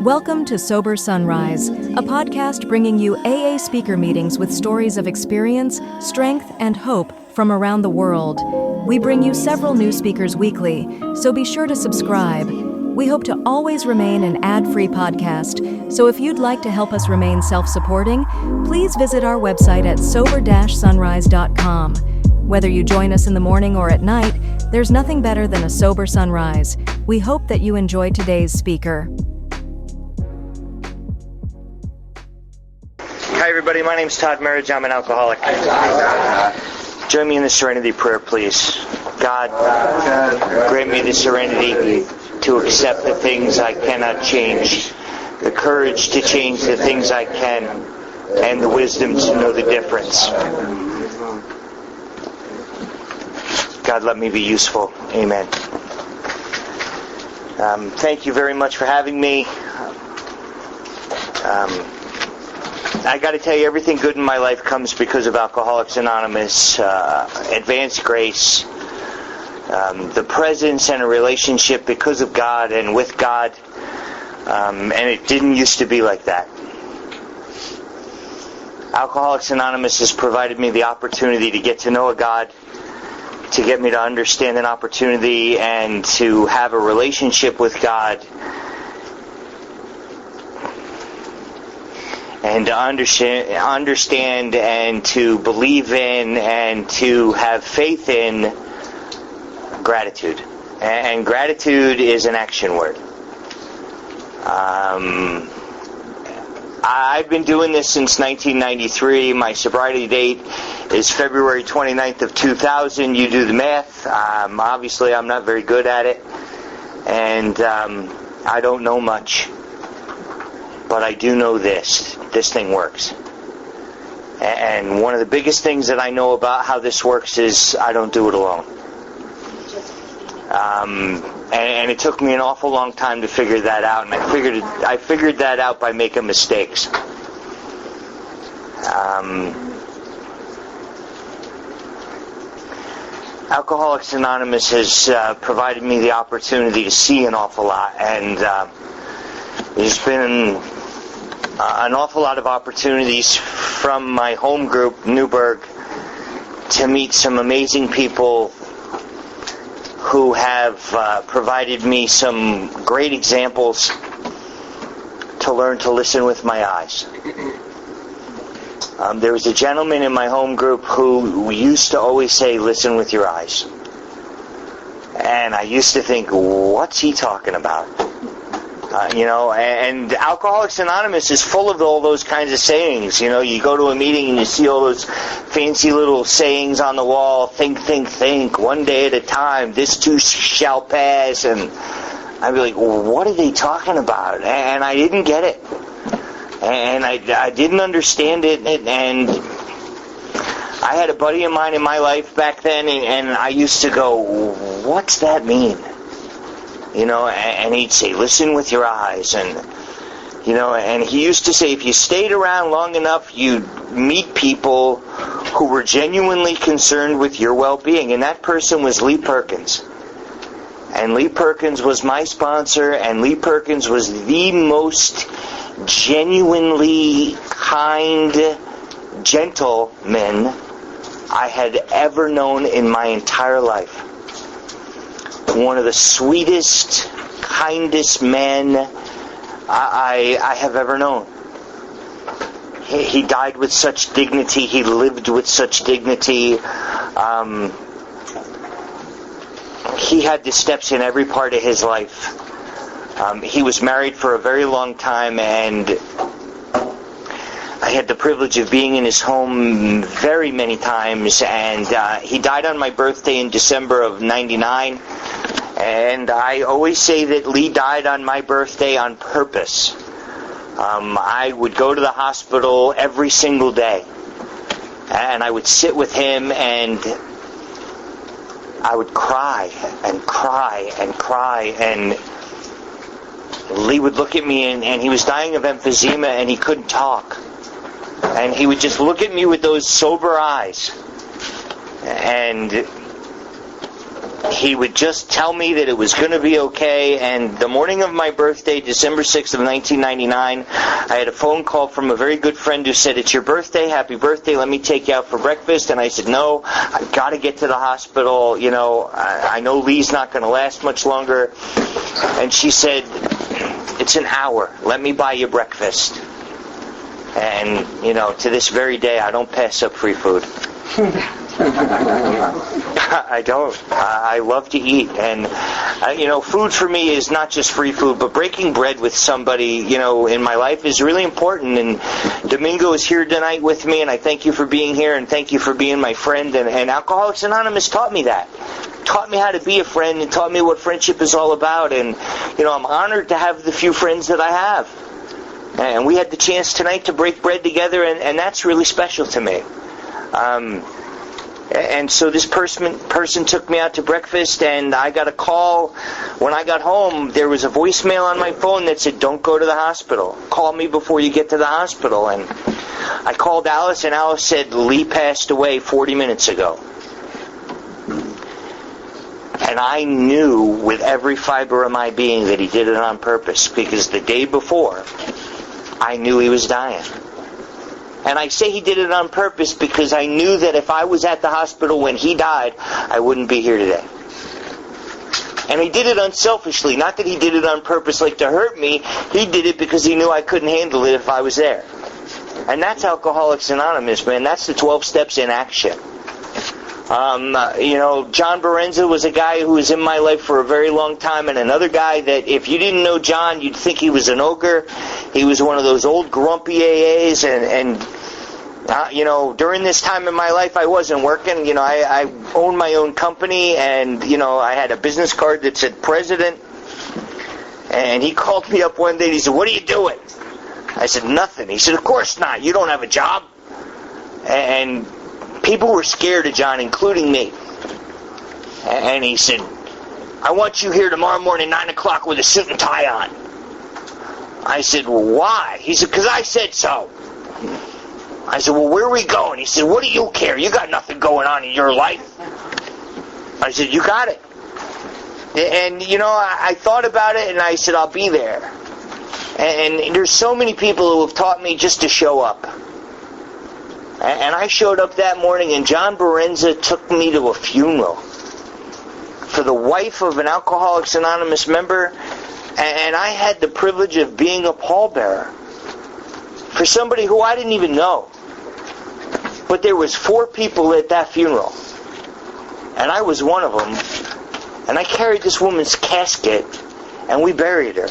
Welcome to Sober Sunrise, a podcast bringing you AA speaker meetings with stories of experience, strength, and hope from around the world. We bring you several new speakers weekly, so be sure to subscribe. We hope to always remain an ad-free podcast, so if you'd like to help us remain self-supporting, please visit our website at sober-sunrise.com. Whether you join us in the morning or at night, there's nothing better than a sober sunrise. We hope that you enjoy today's speaker. Hi everybody, my name's Todd M. I'm an alcoholic. Join me in the serenity prayer, please. God, grant me the serenity to accept the things I cannot change, the courage to change the things I can, and the wisdom to know the difference. God, let me be useful. Amen. Thank you very much for having me. I got to tell you, everything good in my life comes because of Alcoholics Anonymous, Advanced Grace, the presence and a relationship because of God and with God, and it didn't used to be like that. Alcoholics Anonymous has provided me the opportunity to get to know a God, to get me to understand an opportunity and to have a relationship with God, and to understand and to believe in and to have faith in gratitude. And gratitude is an action word. I've been doing this since 1993. My sobriety date is February 29th of 2000. You do the math. Obviously, I'm not very good at it. And I don't know much. But I do know this. This thing works. And one of the biggest things that I know about how this works is I don't do it alone. And it took me an awful long time to figure that out, and I figured that out by making mistakes. Alcoholics Anonymous has provided me the opportunity to see an awful lot, and there's been an awful lot of opportunities from my home group, Newburgh, to meet some amazing people who have provided me some great examples to learn to listen with my eyes. There was a gentleman in my home group who used to always say, "Listen with your eyes." And I used to think, what's he talking about? And Alcoholics Anonymous is full of all those kinds of sayings. You go to a meeting and you see all those fancy little sayings on the wall. Think, think, think. One day at a time. This too shall pass. And I'd be like, what are they talking about? And I didn't get it. And I didn't understand it. And I had a buddy of mine in my life back then, and I used to go, what's that mean? And he'd say, listen with your eyes. And he used to say, if you stayed around long enough, you'd meet people who were genuinely concerned with your well-being. And that person was Lee Perkins. And Lee Perkins was my sponsor, and Lee Perkins was the most genuinely kind gentleman I had ever known in my entire life. One of the sweetest, kindest men I have ever known. He died with such dignity. He lived with such dignity. He had the steps in every part of his life. He was married for a very long time, and I had the privilege of being in his home very many times, and he died on my birthday in December of '99. And I always say that Lee died on my birthday on purpose. I would go to the hospital every single day, and I would sit with him, and I would cry and cry and cry, and Lee would look at me, and he was dying of emphysema, and he couldn't talk. And he would just look at me with those sober eyes. And he would just tell me that it was going to be okay. And the morning of my birthday, December 6th of 1999, I had a phone call from a very good friend who said, "It's your birthday, happy birthday, let me take you out for breakfast." And I said, "No, I've got to get to the hospital. I know Lee's not going to last much longer." And she said, "It's an hour. Let me buy you breakfast." And, to this very day, I don't pass up free food. I don't. I love to eat. And, food for me is not just free food, but breaking bread with somebody, in my life is really important. And Domingo is here tonight with me, and I thank you for being here, and thank you for being my friend. And Alcoholics Anonymous taught me that. Taught me how to be a friend, and taught me what friendship is all about. And, I'm honored to have the few friends that I have. And we had the chance tonight to break bread together, and that's really special to me. And so this person took me out to breakfast, and I got a call. When I got home, there was a voicemail on my phone that said, "Don't go to the hospital. Call me before you get to the hospital." And I called Alice, and Alice said, "Lee passed away 40 minutes ago." And I knew with every fiber of my being that he did it on purpose, because the day before, I knew he was dying. And I say he did it on purpose because I knew that if I was at the hospital when he died, I wouldn't be here today. And he did it unselfishly. Not that he did it on purpose like to hurt me. He did it because he knew I couldn't handle it if I was there. And that's Alcoholics Anonymous, man. That's the 12 steps in action. John Berenza was a guy who was in my life for a very long time, and another guy that if you didn't know John, you'd think he was an ogre. He was one of those old grumpy AAs, and during this time in my life, I wasn't working. I owned my own company, and, I had a business card that said president, and he called me up one day, and he said, "What are you doing?" I said, "Nothing." He said, "Of course not. You don't have a job." And people were scared of John, including me. And he said, "I want you here tomorrow morning, 9 o'clock, with a suit and tie on." I said, "Well, why?" He said, "Because I said so." I said, "Well, where are we going?" He said, "What do you care? You got nothing going on in your life." I said, "You got it." And, I thought about it, and I said, "I'll be there." And there's so many people who have taught me just to show up. And I showed up that morning, and John Berenza took me to a funeral for the wife of an Alcoholics Anonymous member, and I had the privilege of being a pallbearer for somebody who I didn't even know. But there was 4 people at that funeral, and I was one of them, and I carried this woman's casket, and we buried her.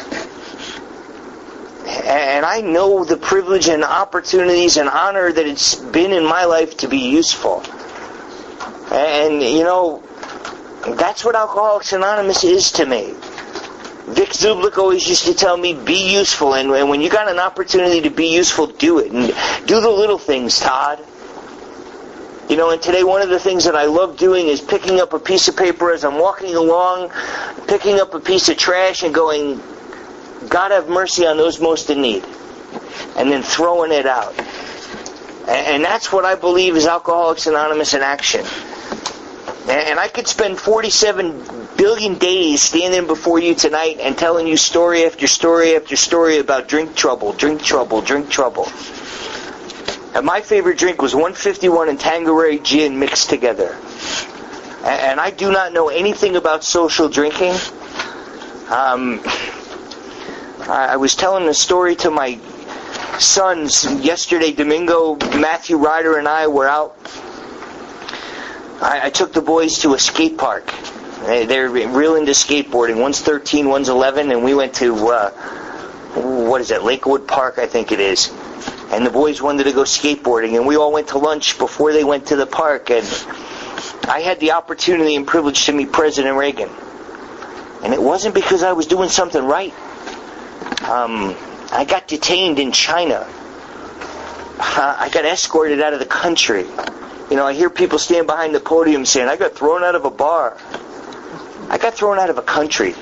And I know the privilege and opportunities and honor that it's been in my life to be useful. And, that's what Alcoholics Anonymous is to me. Vic Zublik always used to tell me, be useful. And when you got an opportunity to be useful, do it. And do the little things, Todd. And today one of the things that I love doing is picking up a piece of paper as I'm walking along, picking up a piece of trash and going, "God have mercy on those most in need," and then throwing it out. And that's what I believe is Alcoholics Anonymous in action. And I could spend 47 billion days standing before you tonight and telling you story after story after story about drink trouble, drink trouble, drink trouble. And my favorite drink was 151 and Tanqueray gin mixed together. And I do not know anything about social drinking. I was telling a story to my sons yesterday. Domingo, Matthew Ryder, and I were out. I took the boys to a skate park. They're real into skateboarding. One's 13, one's 11, and we went to, Lakewood Park, I think it is. And the boys wanted to go skateboarding, and we all went to lunch before they went to the park, and I had the opportunity and privilege to meet President Reagan. And it wasn't because I was doing something right. I got detained in China. I got escorted out of the country. I hear people stand behind the podium saying, "I got thrown out of a bar." I got thrown out of a country.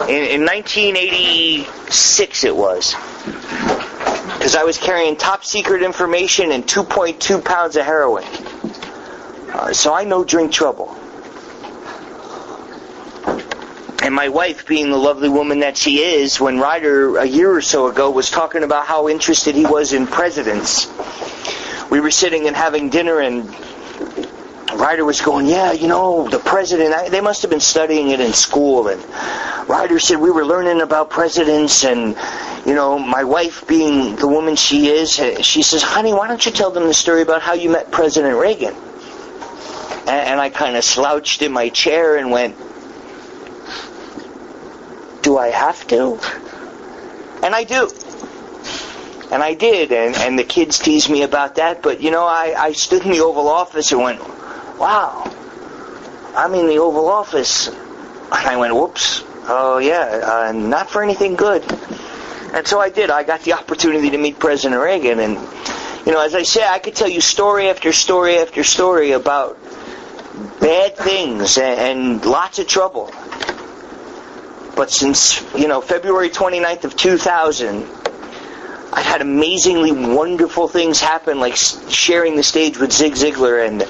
In 1986 it was. Because I was carrying top secret information and 2.2 pounds of heroin. So I know drink trouble. And my wife, being the lovely woman that she is, when Ryder a year or so ago was talking about how interested he was in presidents, we were sitting and having dinner, and Ryder was going, yeah, the president, they must have been studying it in school. And Ryder said, we were learning about presidents, and, my wife, being the woman she is, she says, honey, why don't you tell them the story about how you met President Reagan? And I kind of slouched in my chair and went, do I have to? And I do. And I did, and the kids teased me about that, but, I stood in the Oval Office and went, wow, I'm in the Oval Office. And I went, whoops, oh yeah, not for anything good. And so I did. I got the opportunity to meet President Reagan, and, as I say, I could tell you story after story after story about bad things and lots of trouble. But since, February 29th of 2000, I've had amazingly wonderful things happen, like sharing the stage with Zig Ziglar, and,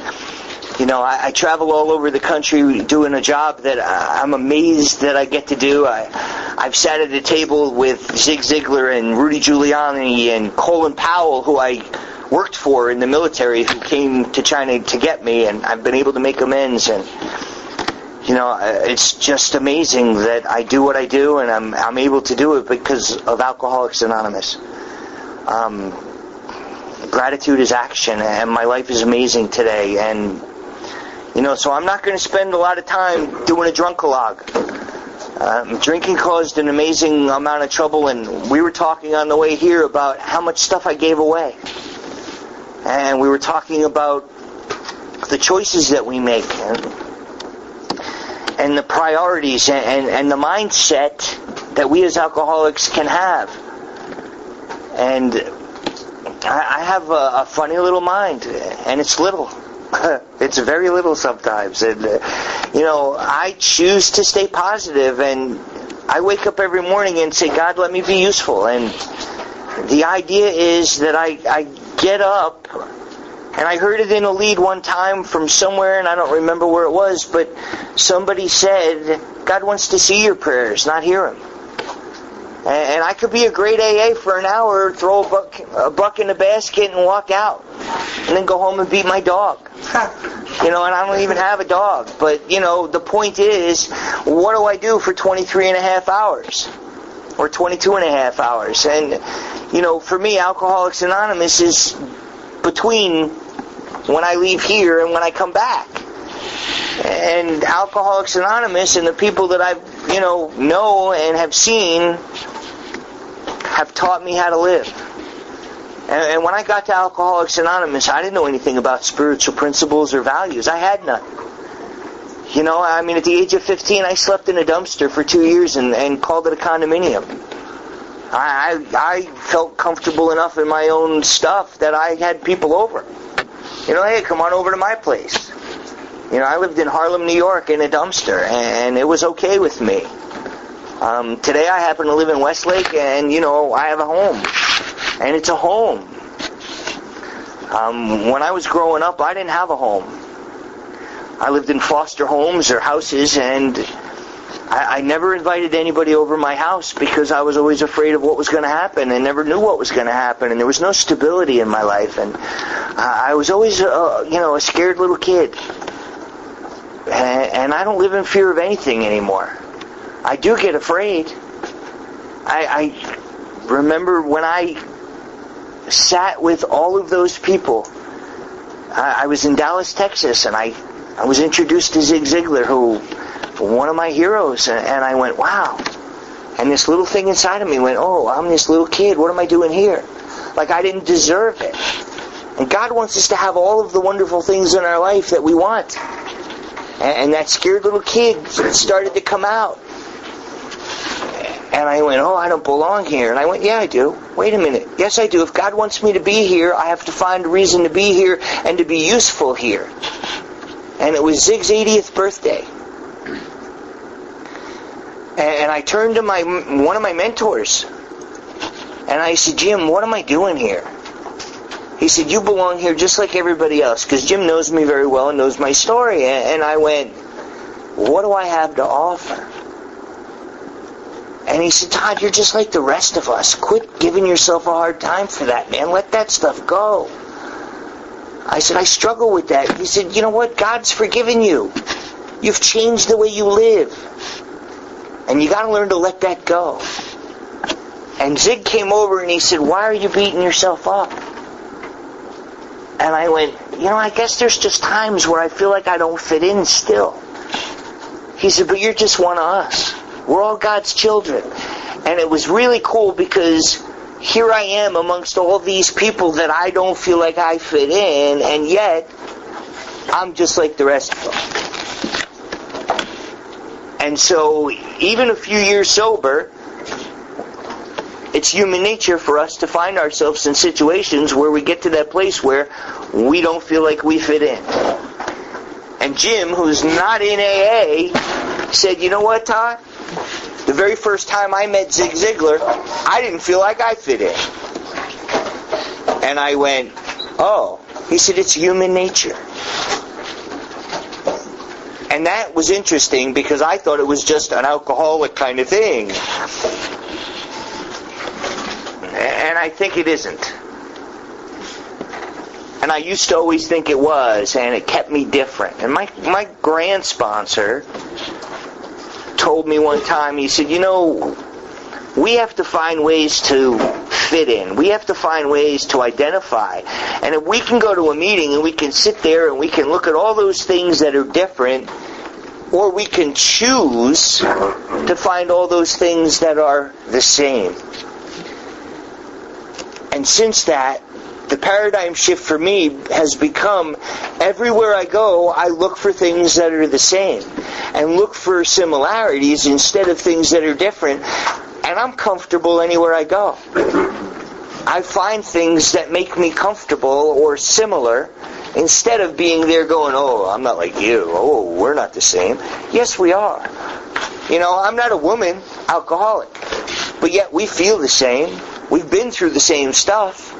I travel all over the country doing a job that I'm amazed that I get to do. I've sat at a table with Zig Ziglar and Rudy Giuliani and Colin Powell, who I worked for in the military, who came to China to get me, and I've been able to make amends, and it's just amazing that I do what I do, and I'm able to do it because of Alcoholics Anonymous. Gratitude is action, and my life is amazing today. And so I'm not going to spend a lot of time doing a drunkalogue. Drinking caused an amazing amount of trouble, and we were talking on the way here about how much stuff I gave away, and we were talking about the choices that we make, and the priorities and the mindset that we as alcoholics can have. And I have a funny little mind, and it's little. It's very little sometimes. And, I choose to stay positive, and I wake up every morning and say, God, let me be useful. And the idea is that I get up. And I heard it in a lead one time from somewhere, and I don't remember where it was, but somebody said, God wants to see your prayers, not hear them. And I could be a great AA for an hour, throw a buck in the basket and walk out. And then go home and beat my dog. And I don't even have a dog. But, the point is, what do I do for 23 and a half hours? Or 22 and a half hours? And, for me, Alcoholics Anonymous is between when I leave here and when I come back. And Alcoholics Anonymous and the people that I've, know and have seen have taught me how to live. And when I got to Alcoholics Anonymous, I didn't know anything about spiritual principles or values. I had none. At the age of 15, I slept in a dumpster for 2 years and called it a condominium. I felt comfortable enough in my own stuff that I had people over. Hey, come on over to my place. I lived in Harlem, New York in a dumpster, and it was okay with me. Today I happen to live in Westlake, and, I have a home. And it's a home. When I was growing up, I didn't have a home. I lived in foster homes or houses, and I never invited anybody over my house because I was always afraid of what was going to happen and never knew what was going to happen, and there was no stability in my life, and I was always, a scared little kid. And I don't live in fear of anything anymore. I do get afraid. I remember when I sat with all of those people. I was in Dallas, Texas, and I was introduced to Zig Ziglar, who one of my heroes, and I went, wow. And this little thing inside of me went, oh, I'm this little kid. What am I doing here? Like I didn't deserve it. And God wants us to have all of the wonderful things in our life that we want. And that scared little kid started to come out. And I went, oh, I don't belong here. And I went, yeah, I do. Wait a minute. Yes, I do. If God wants me to be here, I have to find a reason to be here and to be useful here. And it was Zig's 80th birthday. And I turned to one of my mentors. And I said, Jim, what am I doing here? He said, you belong here just like everybody else, because Jim knows me very well and knows my story. And I went, what do I have to offer? And he said, Todd, you're just like the rest of us. Quit giving yourself a hard time for that, man. Let that stuff go. I said, I struggle with that. He said, you know what? God's forgiven you. You've changed the way you live. And you got to learn to let that go. And Zig came over and he said, why are you beating yourself up? And I went, I guess there's just times where I feel like I don't fit in still. He said, but you're just one of us. We're all God's children. And it was really cool because here I am amongst all these people that I don't feel like I fit in, and yet I'm just like the rest of them. And so even a few years sober, it's human nature for us to find ourselves in situations where we get to that place where we don't feel like we fit in. And Jim, who's not in AA, said, you know what, Todd? The very first time I met Zig Ziglar, I didn't feel like I fit in. And I went, oh. He said, it's human nature. And that was interesting because I thought it was just an alcoholic kind of thing. And I think it isn't. And I used to always think it was, and it kept me different. And my grand sponsor told me one time, he said, we have to find ways to fit in. We have to find ways to identify. And if we can go to a meeting and we can sit there and we can look at all those things that are different, or we can choose to find all those things that are the same. And since that, the paradigm shift for me has become, everywhere I go, I look for things that are the same. And look for similarities instead of things that are different. And I'm comfortable anywhere I go. I find things that make me comfortable or similar, instead of being there going, oh, I'm not like you. Oh, we're not the same. Yes, we are. I'm not a woman alcoholic. But yet we feel the same. We've been through the same stuff.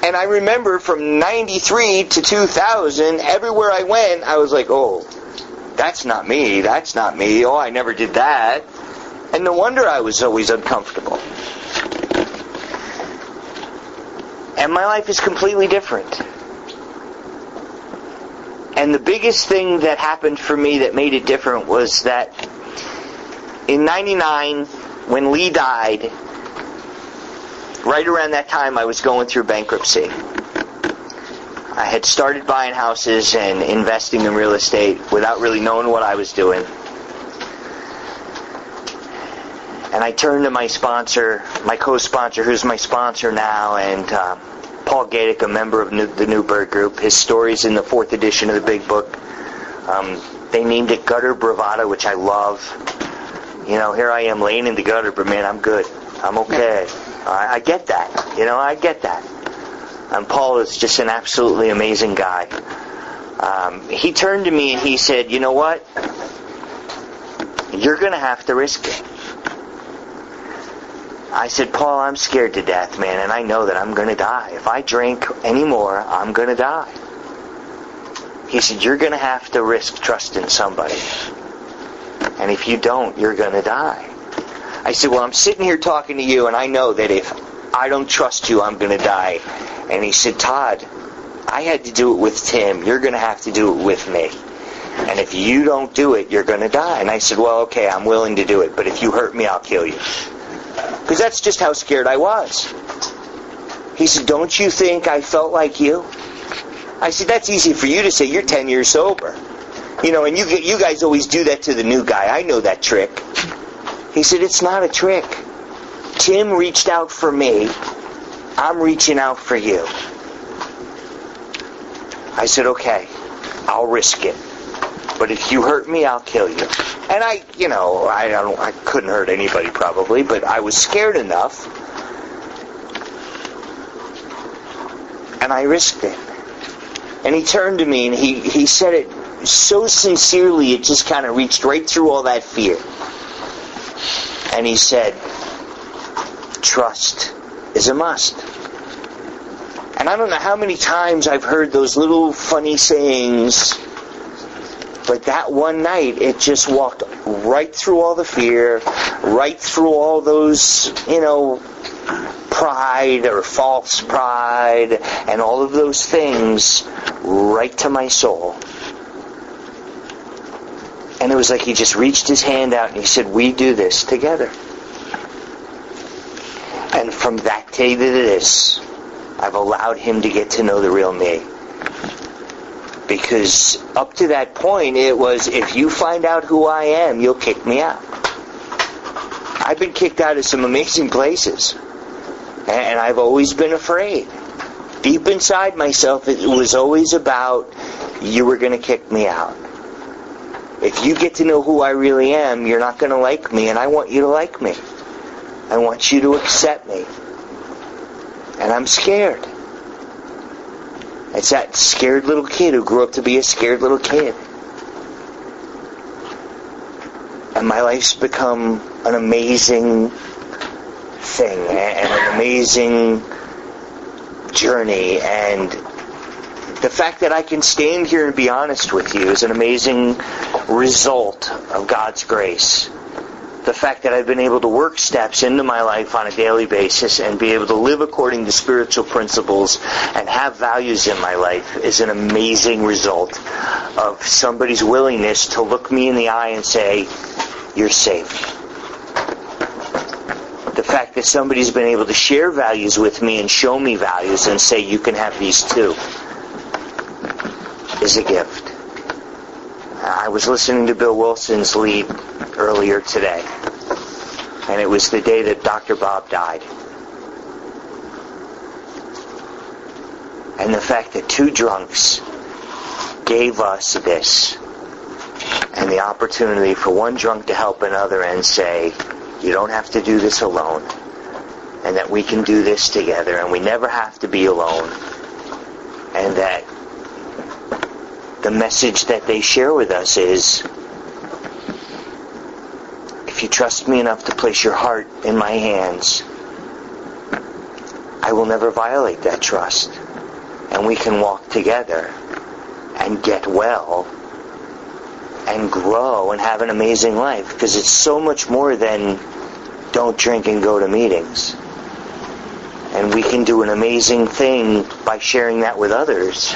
And I remember from 93 to 2000, everywhere I went, I was like, oh, that's not me, that's not me, oh, I never did that. And no wonder I was always uncomfortable. And my life is completely different. And the biggest thing that happened for me that made it different was that in 99, when Lee died, right around that time I was going through bankruptcy. I had started buying houses and investing in real estate without really knowing what I was doing. And I turned to my sponsor, my co-sponsor, who's my sponsor now, and Paul Gadick, a member of the Newberg Group. His story's in the 4th edition of the Big Book. They named it Gutter Bravado, which I love. Here I am laying in the gutter, but man, I'm good. I'm okay. I get that. I get that. And Paul is just an absolutely amazing guy. He turned to me and he said, you know what? You're going to have to risk it. I said, Paul, I'm scared to death, man, and I know that I'm going to die. If I drink anymore, I'm going to die. He said, you're going to have to risk trusting somebody. And if you don't, you're going to die. I said, well, I'm sitting here talking to you, and I know that if I don't trust you, I'm going to die. And he said, Todd, I had to do it with Tim. You're going to have to do it with me. And if you don't do it, you're going to die. And I said, well, okay, I'm willing to do it. But if you hurt me, I'll kill you. Because that's just how scared I was. He said, don't you think I felt like you? I said, that's easy for you to say. You're 10 years sober. And you guys always do that to the new guy. I know that trick. He said, it's not a trick. Tim reached out for me. I'm reaching out for you. I said, okay, I'll risk it. But if you hurt me, I'll kill you. And I couldn't hurt anybody probably, but I was scared enough. And I risked it. And he turned to me and he said it so sincerely, it just kind of reached right through all that fear. And he said, trust is a must. And I don't know how many times I've heard those little funny sayings, but that one night, it just walked right through all the fear, right through all those, pride or false pride, and all of those things, right to my soul. And it was like he just reached his hand out and he said, we do this together. And from that day to this, I've allowed him to get to know the real me. Because up to that point, it was, if you find out who I am, you'll kick me out. I've been kicked out of some amazing places. And I've always been afraid. Deep inside myself, it was always about, you were going to kick me out. If you get to know who I really am, you're not going to like me, and I want you to like me. I want you to accept me. And I'm scared. It's that scared little kid who grew up to be a scared little kid. And my life's become an amazing thing, and an amazing journey, and the fact that I can stand here and be honest with you is an amazing result of God's grace. The fact that I've been able to work steps into my life on a daily basis and be able to live according to spiritual principles and have values in my life is an amazing result of somebody's willingness to look me in the eye and say, you're safe. The fact that somebody's been able to share values with me and show me values and say, you can have these too, is a gift. I was listening to Bill Wilson's lead earlier today, and it was the day that Dr. Bob died. And the fact that two drunks gave us this, and the opportunity for one drunk to help another and say, you don't have to do this alone, and that we can do this together, and we never have to be alone, and that the message that they share with us is, if you trust me enough to place your heart in my hands, I will never violate that trust. And we can walk together and get well and grow and have an amazing life. Because it's so much more than don't drink and go to meetings. And we can do an amazing thing by sharing that with others.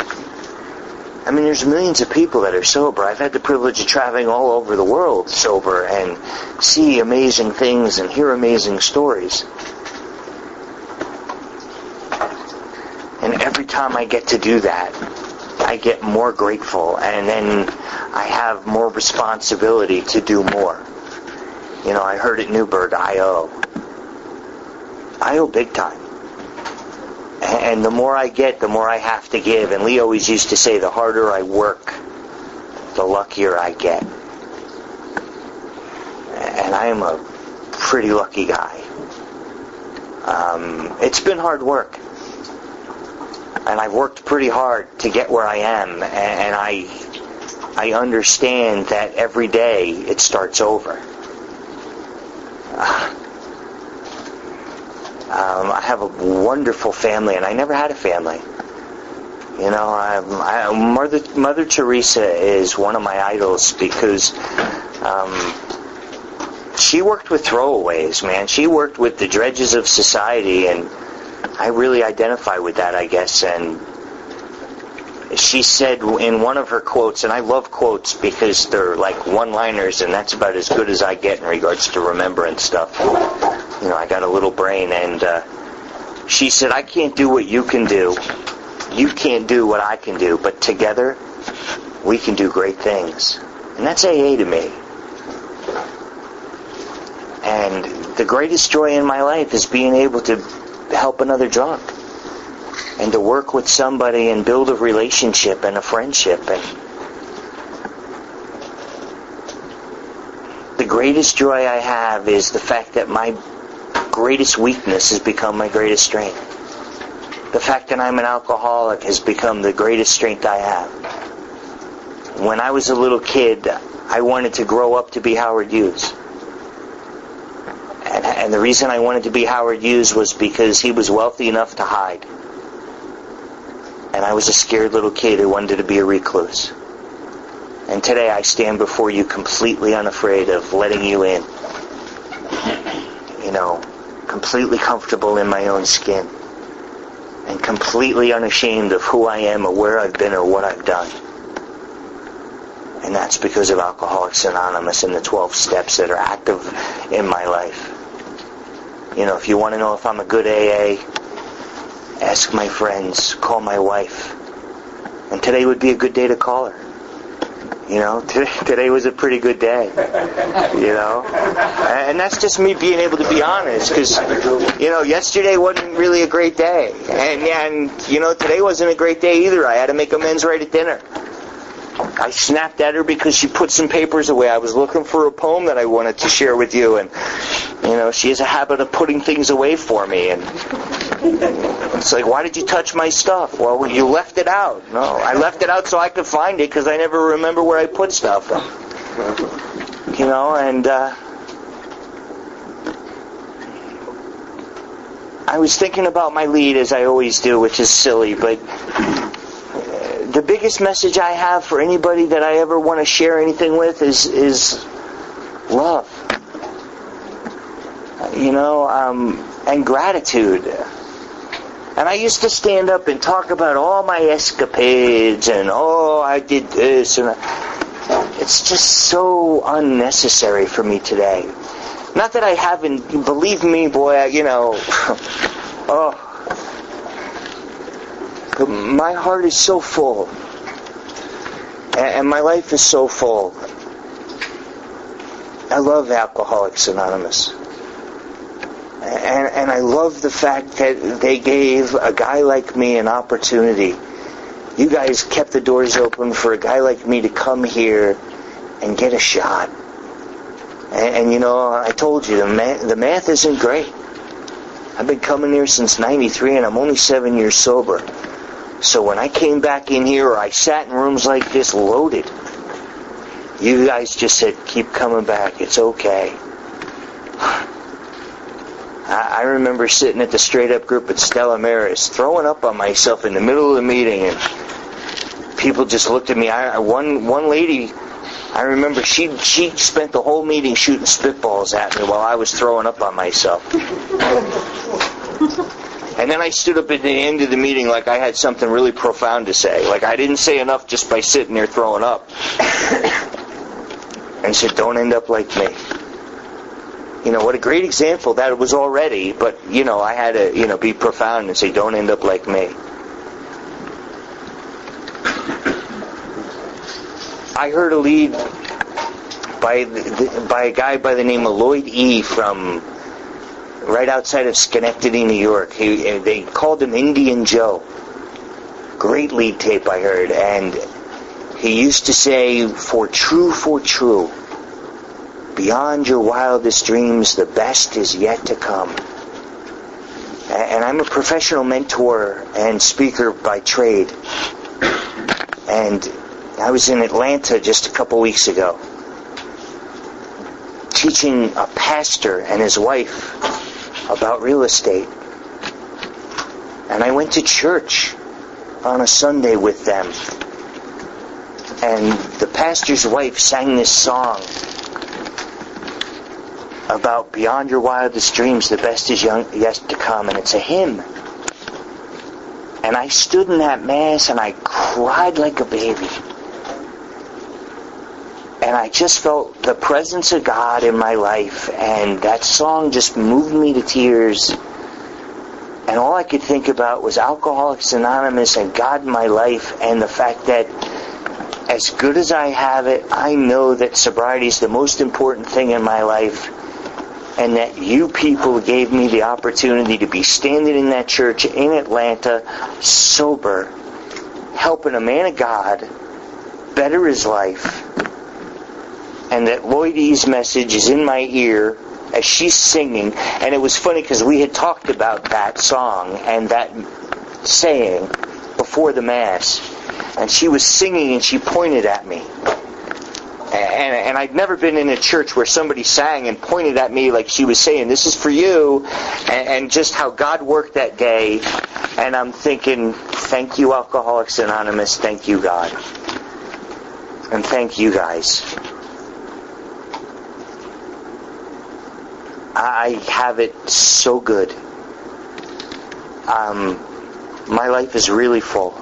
I mean, there's millions of people that are sober. I've had the privilege of traveling all over the world sober and see amazing things and hear amazing stories. And every time I get to do that, I get more grateful, and then I have more responsibility to do more. I heard at Newburgh, I owe big time. And the more I get, the more I have to give. And Lee always used to say, the harder I work, the luckier I get. And I am a pretty lucky guy. It's been hard work. And I've worked pretty hard to get where I am. And I understand that every day it starts over. I have a wonderful family, and I never had a family. Mother Teresa is one of my idols because she worked with throwaways, man. She worked with the dredges of society, and I really identify with that, I guess. And she said in one of her quotes, and I love quotes because they're like one-liners, and that's about as good as I get in regards to remembering stuff. I got a little brain, and she said, I can't do what you can do. You can't do what I can do, but together we can do great things. And that's AA to me. And the greatest joy in my life is being able to help another drunk and to work with somebody and build a relationship and a friendship. And the greatest joy I have is the fact that my greatest weakness has become my greatest strength. The fact that I'm an alcoholic has become the greatest strength I have. When I was a little kid, I wanted to grow up to be Howard Hughes. And the reason I wanted to be Howard Hughes was because he was wealthy enough to hide. And I was a scared little kid who wanted to be a recluse. And today I stand before you completely unafraid of letting you in. You know, completely comfortable in my own skin. And completely unashamed of who I am or where I've been or what I've done. And that's because of Alcoholics Anonymous and the 12 steps that are active in my life. You know, if you want to know if I'm a good AA, ask my friends, call my wife. And today would be a good day to call her. You know, today was a pretty good day. You know? And that's just me being able to be honest, because, you know, yesterday wasn't really a great day. And, you know, today wasn't a great day either. I had to make amends right at dinner. I snapped at her because she put some papers away. I was looking for a poem that I wanted to share with you, and, you know, she has a habit of putting things away for me, and it's like, why did you touch my stuff? Well, you left it out. No, I left it out so I could find it because I never remember where I put stuff. You know, and I was thinking about my lead, as I always do, which is silly, but the biggest message I have for anybody that I ever want to share anything with is love. You know, and gratitude. And I used to stand up and talk about all my escapades and, oh, I did this. And it's just so unnecessary for me today. Not that I haven't, believe me, boy, you know, oh. But my heart is so full. And my life is so full. I love Alcoholics Anonymous. And I love the fact that they gave a guy like me an opportunity. You guys kept the doors open for a guy like me to come here and get a shot. And you know, I told you, the math isn't great. I've been coming here since 93 and I'm only 7 years sober. So when I came back in here, or I sat in rooms like this loaded, you guys just said, keep coming back, it's okay. I remember sitting at the Straight Up group at Stella Maris, throwing up on myself in the middle of the meeting, and people just looked at me. One lady, I remember she spent the whole meeting shooting spitballs at me while I was throwing up on myself. And then I stood up at the end of the meeting like I had something really profound to say. Like I didn't say enough just by sitting there throwing up. And said, don't end up like me. You know, what a great example that it was already, but, you know, I had to, you know, be profound and say, don't end up like me. I heard a lead by a guy by the name of Lloyd E. from right outside of Schenectady, New York. They called him Indian Joe. Great lead tape I heard, and he used to say, for true, beyond your wildest dreams, the best is yet to come. And I'm a professional mentor and speaker by trade. And I was in Atlanta just a couple weeks ago, teaching a pastor and his wife about real estate. And I went to church on a Sunday with them. And the pastor's wife sang this song about beyond your wildest dreams, the best is yet to come. And it's a hymn. And I stood in that mass and I cried like a baby. And I just felt the presence of God in my life, and that song just moved me to tears. And all I could think about was Alcoholics Anonymous and God in my life, and the fact that as good as I have it, I know that sobriety is the most important thing in my life, and that you people gave me the opportunity to be standing in that church in Atlanta, sober, helping a man of God better his life. And that Lloyd E.'s message is in my ear as she's singing. And it was funny because we had talked about that song and that saying before the Mass. And she was singing and she pointed at me. And I'd never been in a church where somebody sang and pointed at me like she was saying, this is for you, and just how God worked that day. And I'm thinking, thank you, Alcoholics Anonymous. Thank you, God. And thank you guys. I have it so good. My life is really full.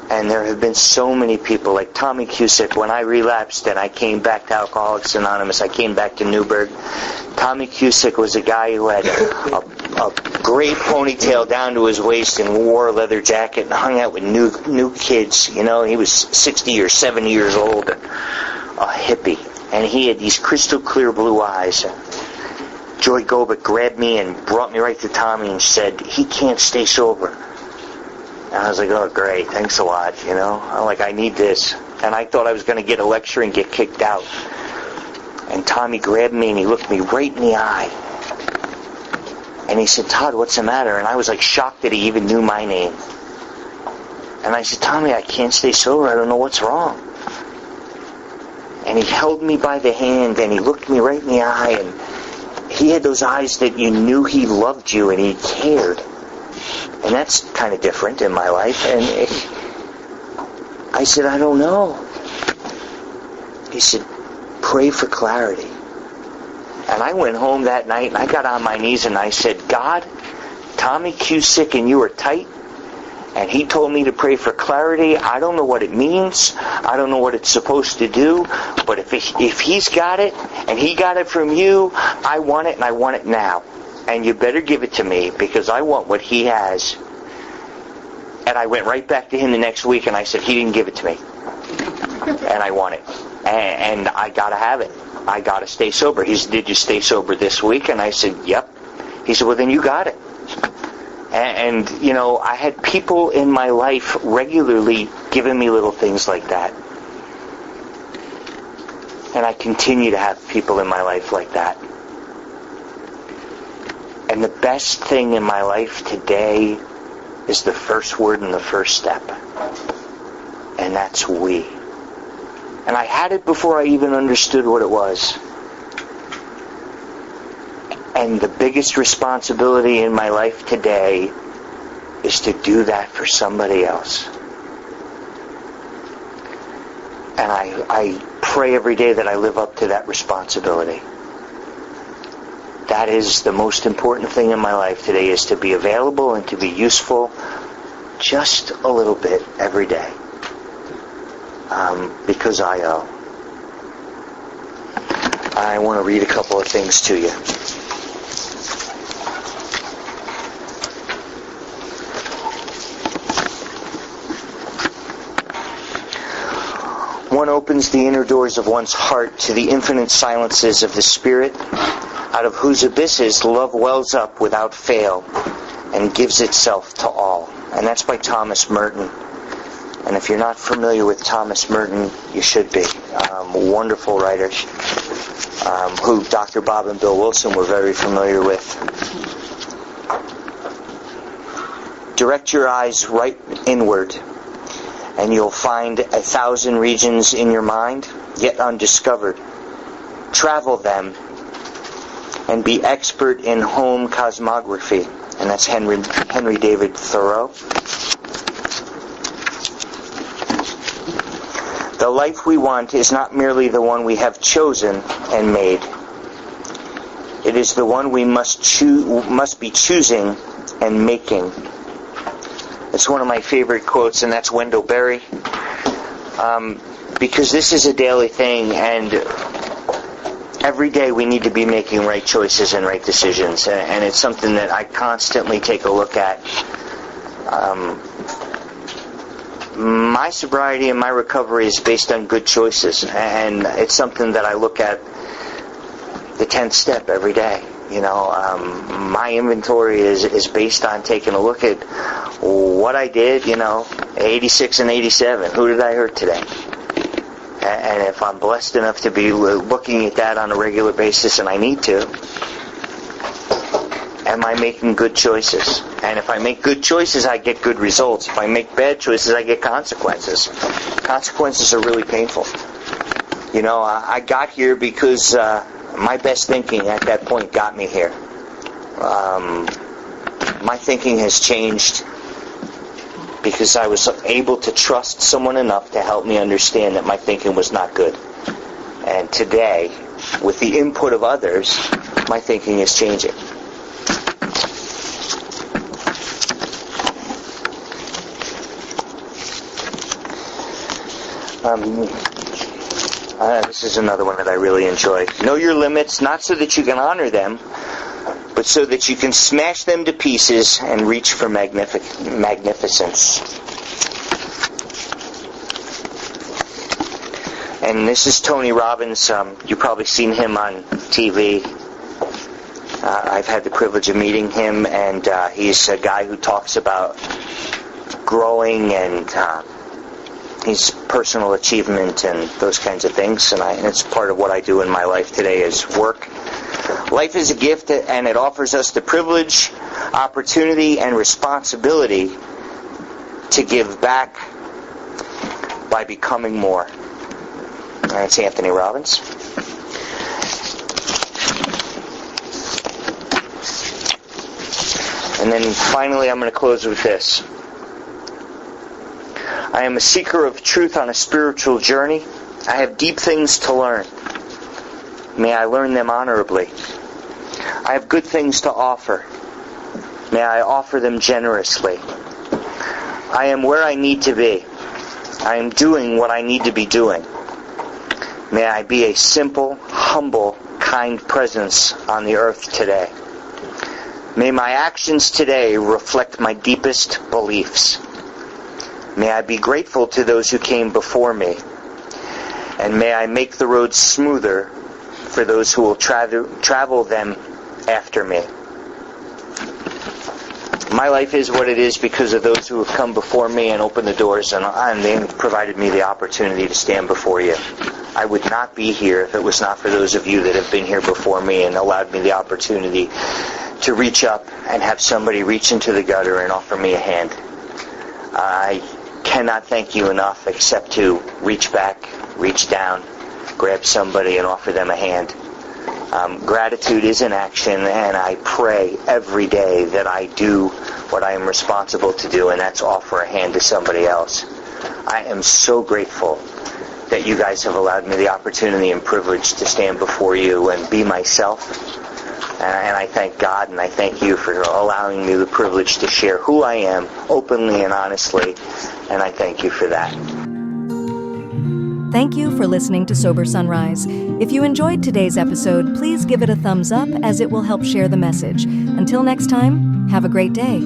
And there have been so many people, like Tommy Cusick. When I relapsed and I came back to Alcoholics Anonymous, I came back to Newburgh. Tommy Cusick was a guy who had a great ponytail down to his waist and wore a leather jacket and hung out with new kids. You know, he was 60 or 70 years old, and a hippie. And he had these crystal clear blue eyes. Joy Gobick grabbed me and brought me right to Tommy and said, he can't stay sober. And I was like, oh, great, thanks a lot, you know. I'm like, I need this. And I thought I was going to get a lecture and get kicked out. And Tommy grabbed me and he looked me right in the eye. And he said, Todd, what's the matter? And I was like shocked that he even knew my name. And I said, Tommy, I can't stay sober. I don't know what's wrong. And he held me by the hand and he looked me right in the eye. And he had those eyes that you knew he loved you and he cared. And that's kind of different in my life. And I said, I don't know. He said, pray for clarity. And I went home that night and I got on my knees and I said, God, Tommy Cusick and you are tight. And he told me to pray for clarity. I don't know what it means. I don't know what it's supposed to do. But if he's got it and he got it from you, I want it and I want it now. And you better give it to me because I want what he has. And I went right back to him the next week and I said, he didn't give it to me. And I want it. And I got to have it. I got to stay sober. He said, did you stay sober this week? And I said, yep. He said, well, then you got it. And you know, I had people in my life regularly giving me little things like that. And I continue to have people in my life like that. And the best thing in my life today is the first word and the first step. And that's we. And I had it before I even understood what it was. And the biggest responsibility in my life today is to do that for somebody else. And I pray every day that I live up to that responsibility. That is the most important thing in my life today, is to be available and to be useful just a little bit every day. Because I owe. I want to read a couple of things to you. One opens the inner doors of one's heart to the infinite silences of the Spirit, out of whose abysses love wells up without fail and gives itself to all. And that's by Thomas Merton. And if you're not familiar with Thomas Merton, you should be. Wonderful writer who Dr. Bob and Bill Wilson were very familiar with. Direct your eyes right inward, and you'll find 1,000 regions in your mind, yet undiscovered. Travel them, and be expert in home cosmography. And that's Henry David Thoreau. The life we want is not merely the one we have chosen and made. It is the one we must be choosing and making. It's one of my favorite quotes, and that's Wendell Berry. Because this is a daily thing, and every day we need to be making right choices and right decisions. And it's something that I constantly take a look at. My sobriety and my recovery is based on good choices, and it's something that I look at the 10th step every day. You know, my inventory is based on taking a look at what I did, 86 and 87. Who did I hurt today? And if I'm blessed enough to be looking at that on a regular basis, and I need to, am I making good choices? And if I make good choices, I get good results. If I make bad choices, I get consequences. Consequences are really painful. I got here because my best thinking at that point got me here. My thinking has changed because I was able to trust someone enough to help me understand that my thinking was not good. And today, with the input of others, my thinking is changing. This is another one that I really enjoy. Know your limits, not so that you can honor them, but so that you can smash them to pieces and reach for magnificence. And this is Tony Robbins. You've probably seen him on TV. I've had the privilege of meeting him, and he's a guy who talks about growing and his personal achievement and those kinds of things. And it's part of what I do in my life today is work. Life is a gift, and it offers us the privilege, opportunity, and responsibility to give back by becoming more. That's Anthony Robbins. And then finally, I'm going to close with this. I am a seeker of truth on a spiritual journey. I have deep things to learn. May I learn them honorably. I have good things to offer. May I offer them generously. I am where I need to be. I am doing what I need to be doing. May I be a simple, humble, kind presence on the earth today. May my actions today reflect my deepest beliefs. May I be grateful to those who came before me. And may I make the road smoother for those who will travel them after me. My life is what it is because of those who have come before me and opened the doors, and they provided me the opportunity to stand before you. I would not be here if it was not for those of you that have been here before me and allowed me the opportunity to reach up and have somebody reach into the gutter and offer me a hand. I cannot thank you enough except to reach back, reach down, grab somebody and offer them a hand. Gratitude is an action, and I pray every day that I do what I am responsible to do, and that's offer a hand to somebody else. I am so grateful that you guys have allowed me the opportunity and privilege to stand before you and be myself. And I thank God and I thank you for allowing me the privilege to share who I am openly and honestly, and I thank you for that. Thank you for listening to Sober Sunrise. If you enjoyed today's episode, please give it a thumbs up as it will help share the message. Until next time, have a great day.